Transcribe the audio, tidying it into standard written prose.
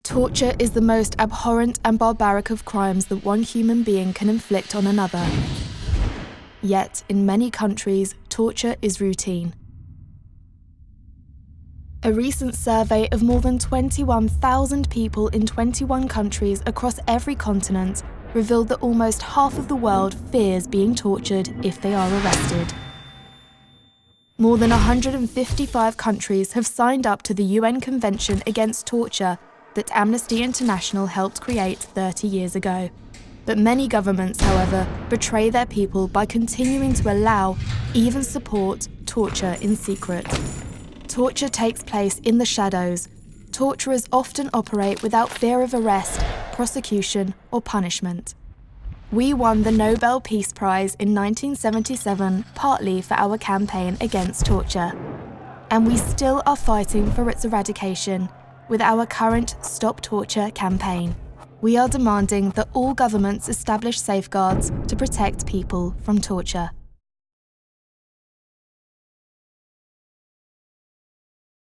Torture is the most abhorrent and barbaric of crimes that one human being can inflict on another. Yet, in many countries, torture is routine. A recent survey of more than 21,000 people in 21 countries across every continent revealed that almost half of the world fears being tortured if they are arrested. More than 155 countries have signed up to the UN Convention Against Torture that Amnesty International helped create 30 years ago. But many governments, however, betray their people by continuing to allow, even support, torture in secret. Torture takes place in the shadows. Torturers often operate without fear of arrest, prosecution, or punishment. We won the Nobel Peace Prize in 1977 partly for our campaign against torture. And we still are fighting for its eradication with our current Stop Torture campaign. We are demanding that all governments establish safeguards to protect people from torture.